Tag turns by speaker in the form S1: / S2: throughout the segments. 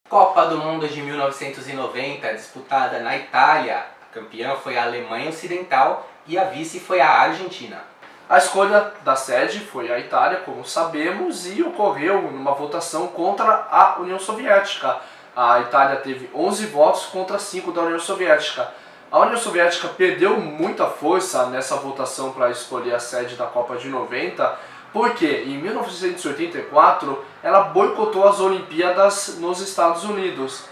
S1: Copa do Mundo de 1990, disputada na Itália. A campeã foi a Alemanha Ocidental e a vice foi a Argentina.
S2: A escolha da sede foi a Itália, como sabemos, e ocorreu numa votação contra a União Soviética. A Itália teve 11 votos contra 5 da União Soviética. A União Soviética perdeu muita força nessa votação para escolher a sede da Copa de 90, porque em 1984 ela boicotou as Olimpíadas nos Estados Unidos.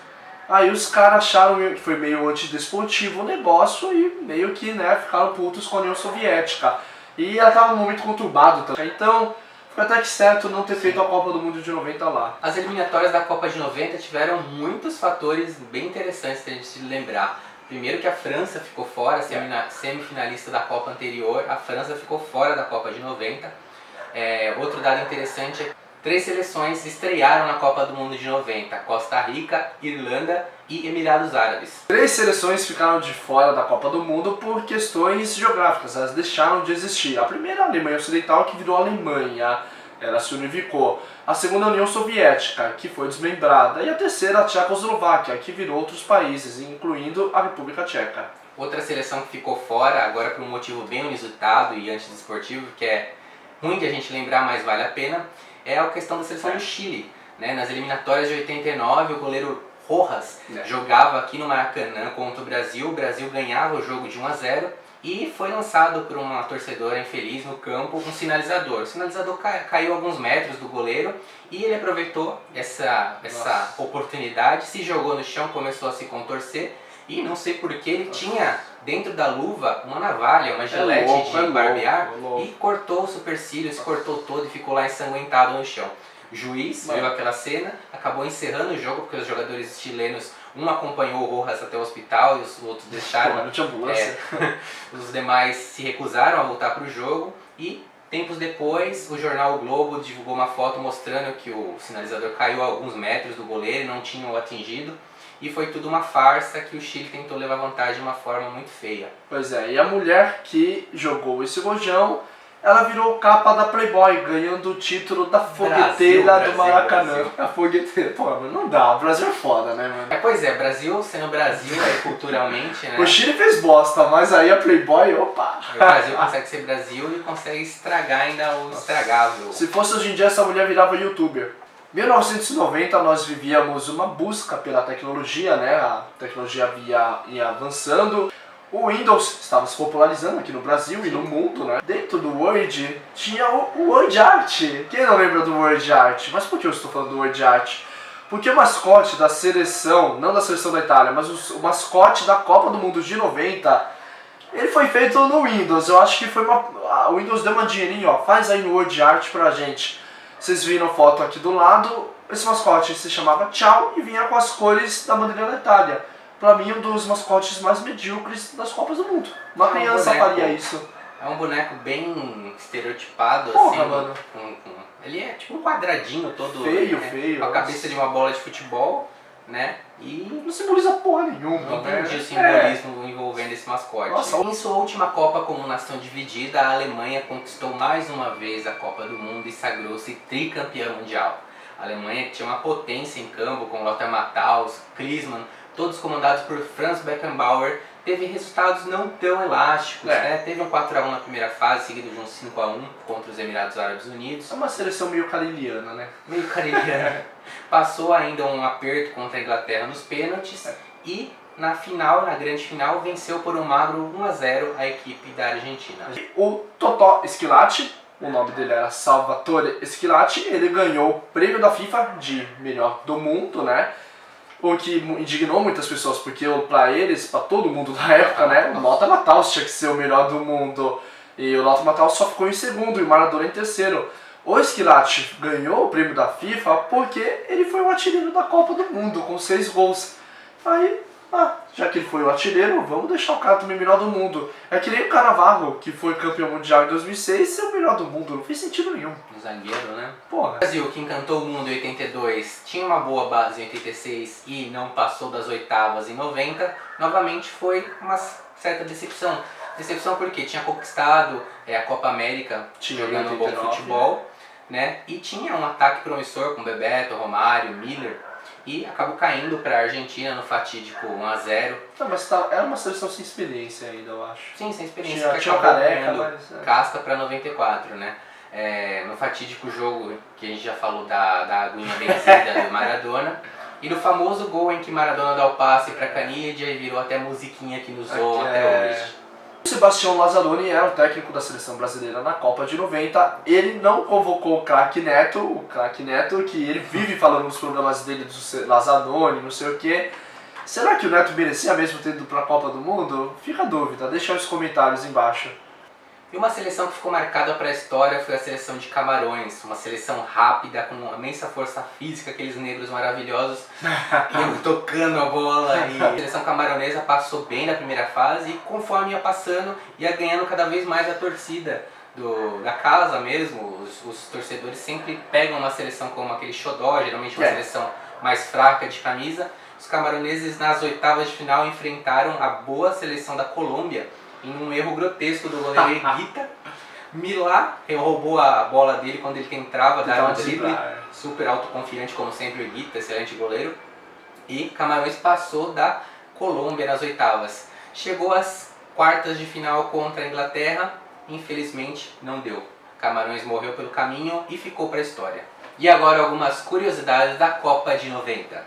S2: Aí os caras acharam que foi meio antidesportivo o negócio e meio que ficaram putos com a União Soviética. E ela estava num momento conturbado também. Então, foi até que certo não ter feito a Copa do Mundo de 90 lá.
S1: As eliminatórias da Copa de 90 tiveram muitos fatores bem interessantes pra gente se lembrar. Primeiro que a França ficou fora, semifinalista da Copa anterior, a França ficou fora da Copa de 90. Outro dado interessante é que 3 seleções estrearam na Copa do Mundo de 90, Costa Rica, Irlanda e Emirados Árabes.
S2: 3 seleções ficaram de fora da Copa do Mundo por questões geográficas, elas deixaram de existir. A primeira, a Alemanha Ocidental, que virou Alemanha, ela se unificou. A segunda, a União Soviética, que foi desmembrada. E a terceira, a Tchecoslováquia, que virou outros países, incluindo a República Tcheca.
S1: Outra seleção que ficou fora, agora por um motivo bem inusitado e antidesportivo, que é ruim de a gente lembrar, mas vale a pena, é a questão da seleção do Chile. Nas eliminatórias de 89, o goleiro Rojas jogava aqui no Maracanã contra o Brasil ganhava o jogo de 1-0 e foi lançado por uma torcedora infeliz no campo um sinalizador. O sinalizador caiu alguns metros do goleiro e ele aproveitou essa oportunidade, se jogou no chão, começou a se contorcer e não sei porquê ele tinha dentro da luva uma navalha, uma gilete de barbear e cortou o supercílio, se cortou todo e ficou lá ensanguentado no chão. O juiz viu aquela cena, acabou encerrando o jogo porque os jogadores chilenos, um acompanhou o Rojas até o hospital e os outros deixaram.
S2: Não tinha ambulância.
S1: Os demais se recusaram a voltar para o jogo e tempos depois o jornal O Globo divulgou uma foto mostrando que o sinalizador caiu a alguns metros do goleiro e não tinha o atingido. E foi tudo uma farsa que o Chile tentou levar vantagem de uma forma muito feia.
S2: Pois é, e a mulher que jogou esse rojão, ela virou capa da Playboy, ganhando o título da fogueteira do Maracanã.
S1: Brasil.
S2: A fogueteira, pô, mas não dá, o Brasil é foda, né, mano?
S1: Pois é, Brasil sendo Brasil culturalmente, né?
S2: O Chile fez bosta, mas aí a Playboy, opa!
S1: O Brasil consegue ser Brasil e consegue estragar ainda o estragável.
S2: Se fosse hoje em dia, essa mulher virava youtuber. 1990 nós vivíamos uma busca pela tecnologia, A tecnologia ia avançando. O Windows estava se popularizando aqui no Brasil e no mundo, Dentro do Word tinha o Word Art. Quem não lembra do Word Art? Mas por que eu estou falando do Word Art? Porque o mascote da seleção, não da seleção da Itália, mas o mascote da Copa do Mundo de 90, ele foi feito no Windows. Eu acho que foi o Windows deu uma dinheirinho, faz aí no Word Art pra gente. Vocês viram a foto aqui do lado, esse mascote se chamava Tchau e vinha com as cores da bandeira da Itália. Pra mim, um dos mascotes mais medíocres das Copas do Mundo. Uma criança faria isso.
S1: É um boneco bem estereotipado,
S2: Porra,
S1: assim.
S2: Mano.
S1: Ele é tipo um quadradinho todo.
S2: Feio.
S1: Com a cabeça de uma bola de futebol, E
S2: não simboliza porra nenhuma.
S1: Não entendi o simbolismo envolvendo esse mascote.
S2: Nossa.
S1: Em sua última Copa como nação dividida, a Alemanha conquistou mais uma vez a Copa do Mundo e sagrou-se tricampeã mundial. A Alemanha, que tinha uma potência em campo, com Lothar Matthaus, Klinsmann, todos comandados por Franz Beckenbauer, teve resultados não tão elásticos. Teve um 4-1 na primeira fase, seguido de um 5-1 contra os Emirados Árabes Unidos.
S2: É uma seleção meio cariliana,
S1: Meio cariliana. Passou ainda um aperto contra a Inglaterra nos pênaltis e na grande final, venceu por um magro 1-0 a equipe da Argentina.
S2: O Totò Schillaci, o nome dele era Salvatore Schillaci, ele ganhou o prêmio da FIFA de melhor do mundo, O que indignou muitas pessoas, porque pra eles, pra todo mundo da época, o Lothar Matthaus tinha que ser o melhor do mundo. E o Lothar Matthaus só ficou em segundo e o Maradona em terceiro. O Schillaci ganhou o prêmio da FIFA porque ele foi o artilheiro da Copa do Mundo, com 6 gols. Aí, já que ele foi o artilheiro, vamos deixar o cara também melhor do mundo. É que nem o Cannavaro, que foi campeão mundial em 2006, ser o melhor do mundo. Não fez sentido nenhum.
S1: Um zagueiro,
S2: Porra.
S1: O Brasil, que encantou o mundo em 82, tinha uma boa base em 86 e não passou das oitavas em 90, novamente foi uma certa decepção. Decepção porque tinha conquistado a Copa América, jogando um bom futebol, E tinha um ataque promissor com Bebeto, Romário, Miller. e acabou caindo para a Argentina no fatídico 1-0.
S2: Não, mas era uma seleção sem experiência ainda, eu acho.
S1: Sim, sem experiência.
S2: Tinha o Careca, mas...
S1: Casca para 94, né? No fatídico jogo que a gente já falou da aguinha vencida do Maradona. E no famoso gol em que Maradona dá o passe para Canidia e virou até musiquinha que nos zoam até hoje.
S2: O Sebastião Lazzaroni era o técnico da seleção brasileira na Copa de 90. Ele não convocou o craque Neto que ele vive falando nos programas dele do Lazzaroni, não sei o que. Será que o Neto merecia mesmo ter ido para a Copa do Mundo? Fica a dúvida, deixa os comentários embaixo.
S1: E uma seleção que ficou marcada para a história foi a seleção de Camarões, uma seleção rápida, com uma imensa força física, aqueles negros maravilhosos iam tocando a bola. E a seleção camaronesa passou bem na primeira fase e conforme ia passando, ia ganhando cada vez mais a torcida da casa mesmo. Os torcedores sempre pegam uma seleção como aquele xodó, geralmente uma seleção mais fraca de camisa. Os camaroneses nas oitavas de final enfrentaram a boa seleção da Colômbia, em um erro grotesco do goleiro Higuita. Milá roubou a bola dele quando ele entrava, dava um drible, super autoconfiante como sempre o Higuita, excelente goleiro. E Camarões passou da Colômbia nas oitavas. Chegou às quartas de final contra a Inglaterra, infelizmente não deu. Camarões morreu pelo caminho e ficou para a história. E agora algumas curiosidades da Copa de 90.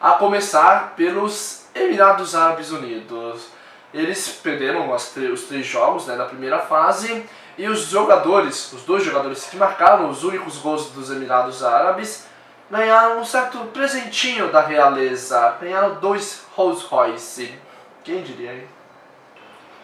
S2: A começar pelos Emirados Árabes Unidos. Eles perderam os 3 jogos, né, na primeira fase, e os dois jogadores que marcaram os únicos gols dos Emirados Árabes, ganharam um certo presentinho da realeza. Ganharam 2 Rolls Royce. Quem diria, hein?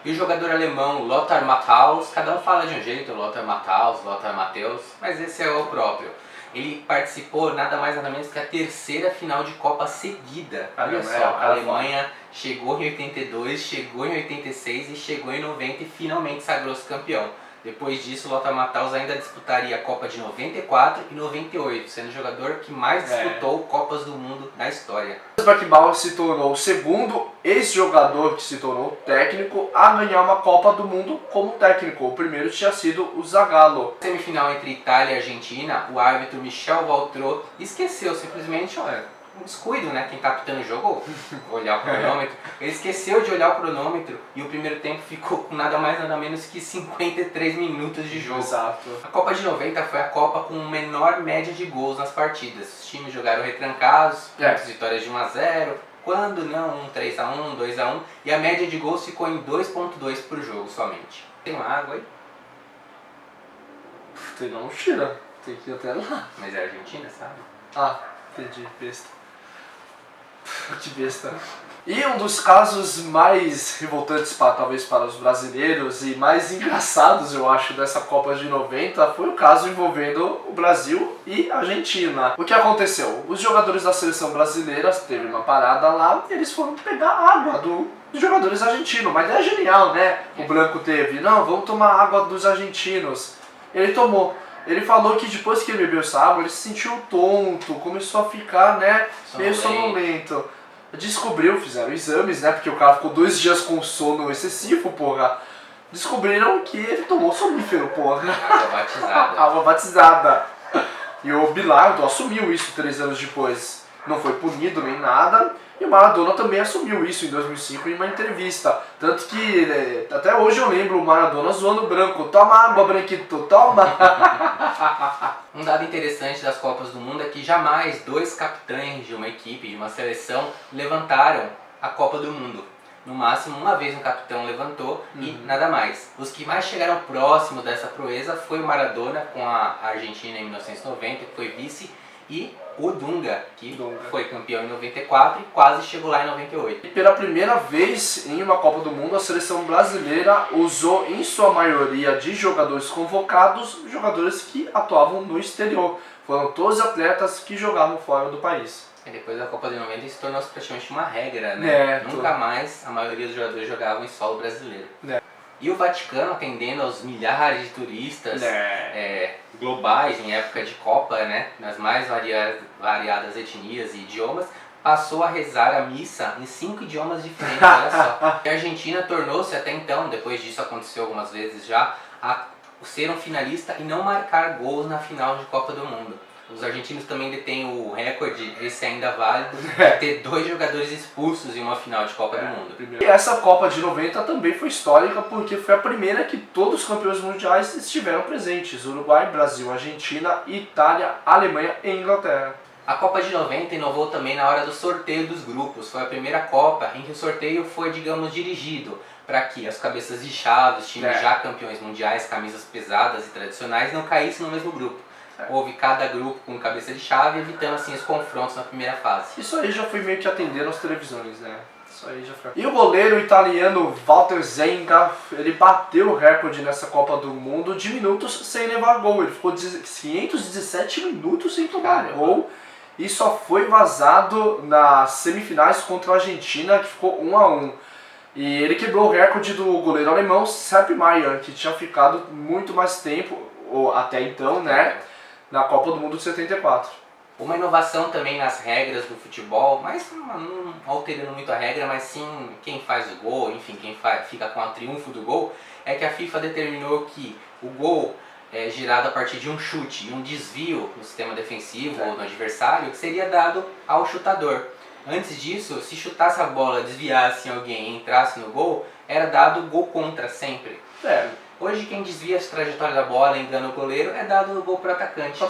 S1: E o jogador alemão Lothar Matthaus, cada um fala de um jeito, Lothar Matthaus, Lothar Matthäus, mas esse é o próprio. Ele participou nada mais nada menos que a 3ª final de Copa seguida. Olha só, a Alemanha chegou em 82, chegou em 86 e chegou em 90 e finalmente sagrou-se campeão. Depois disso, Lothar Matthaus ainda disputaria a Copa de 94 e 98, sendo o jogador que mais disputou Copas do Mundo na história.
S2: Beckenbauer se tornou o segundo ex-jogador que se tornou técnico a ganhar uma Copa do Mundo como técnico. O primeiro tinha sido o Zagallo.
S1: Na semifinal entre Itália e Argentina, o árbitro Michel Valtrot esqueceu simplesmente, olha, um descuido, né? Quem tá apitando o jogo, olhar o cronômetro. Ele esqueceu de olhar o cronômetro e o primeiro tempo ficou com nada mais nada menos que 53 minutos de jogo.
S2: Exato.
S1: A Copa de 90 foi a Copa com menor média de gols nas partidas. Os times jogaram retrancados, muitas vitórias de 1-0, quando não, 3-1, 2-1, e a média de gols ficou em 2.2 por jogo somente. Tem uma água aí?
S2: Tem não, tira. Tem que ir até lá.
S1: Mas é Argentina, sabe?
S2: Ah, entendi, besta. Que besta. E um dos casos mais revoltantes talvez para os brasileiros e mais engraçados, eu acho, dessa Copa de 90 foi o caso envolvendo o Brasil e a Argentina. O que aconteceu? Os jogadores da seleção brasileira teve uma parada lá e eles foram pegar água dos jogadores argentinos. Uma ideia genial, né? O Branco teve. Não, vamos tomar água dos argentinos. Ele tomou. Ele falou que depois que ele bebeu essa água, ele se sentiu tonto, começou a ficar, né, meio sonolento. Descobriu, fizeram exames, né, porque o cara ficou 2 dias com sono excessivo, porra. Descobriram que ele tomou sonífero, porra.
S1: Água batizada.
S2: Água batizada. E o Bilardo assumiu isso 3 anos depois. Não foi punido nem nada. E o Maradona também assumiu isso em 2005 em uma entrevista. Tanto que até hoje eu lembro o Maradona zoando o Branco. Toma água, Branquito, toma!
S1: Um dado interessante das Copas do Mundo é que jamais 2 capitães de uma equipe, de uma seleção, levantaram a Copa do Mundo. No máximo, uma vez um capitão levantou e nada mais. Os que mais chegaram próximo dessa proeza foi o Maradona com a Argentina em 1990, que foi vice, e o Dunga, que foi campeão em 94 e quase chegou lá em 98.
S2: E pela primeira vez em uma Copa do Mundo, a seleção brasileira usou em sua maioria de jogadores convocados, jogadores que atuavam no exterior. Foram todos atletas que jogavam fora do país.
S1: E depois da Copa de 90 isso tornou-se praticamente uma regra, né? Nunca mais a maioria dos jogadores jogavam em solo brasileiro. E o Vaticano, atendendo aos milhares de turistas globais em época de Copa, né, nas mais variadas etnias e idiomas, passou a rezar a missa em 5 idiomas diferentes, olha só. A Argentina tornou-se até então, depois disso aconteceu algumas vezes já, a ser um finalista e não marcar gols na final de Copa do Mundo. Os argentinos também detêm o recorde, esse ainda válido, de ter 2 jogadores expulsos em uma final de Copa do Mundo.
S2: E essa Copa de 90 também foi histórica porque foi a primeira que todos os campeões mundiais estiveram presentes. Uruguai, Brasil, Argentina, Itália, Alemanha e Inglaterra.
S1: A Copa de 90 inovou também na hora do sorteio dos grupos. Foi a primeira Copa em que o sorteio foi, digamos, dirigido para que as cabeças de chave, os times já campeões mundiais, camisas pesadas e tradicionais, não caíssem no mesmo grupo. Houve cada grupo com cabeça de chave, evitando assim os confrontos na primeira fase.
S2: Isso aí já foi meio que atendendo às televisões, né? Isso aí já foi. E o goleiro italiano Walter Zenga, ele bateu o recorde nessa Copa do Mundo de minutos sem levar gol. Ele ficou 517 minutos sem tomar gol e só foi vazado nas semifinais contra a Argentina, que ficou 1-1. E ele quebrou o recorde do goleiro alemão Sepp Maier, que tinha ficado muito mais tempo, ou até então, né, na Copa do Mundo de 74.
S1: Uma inovação também nas regras do futebol, mas não alterando muito a regra, mas sim quem faz o gol, enfim, quem fica com o triunfo do gol, é que a FIFA determinou que o gol é girado a partir de um chute e um desvio no sistema defensivo ou no adversário, que seria dado ao chutador. Antes disso, se chutasse a bola, desviasse em alguém e entrasse no gol, era dado gol contra sempre. Hoje quem desvia a trajetória da bola, engana o goleiro, é dado o gol para o atacante.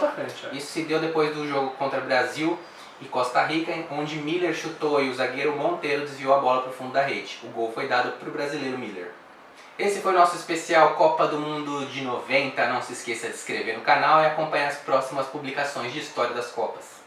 S1: Isso se deu depois do jogo contra Brasil e Costa Rica, onde Miller chutou e o zagueiro Monteiro desviou a bola para o fundo da rede. O gol foi dado para o brasileiro Miller. Esse foi o nosso especial Copa do Mundo de 90. Não se esqueça de se inscrever no canal e acompanhar as próximas publicações de história das Copas.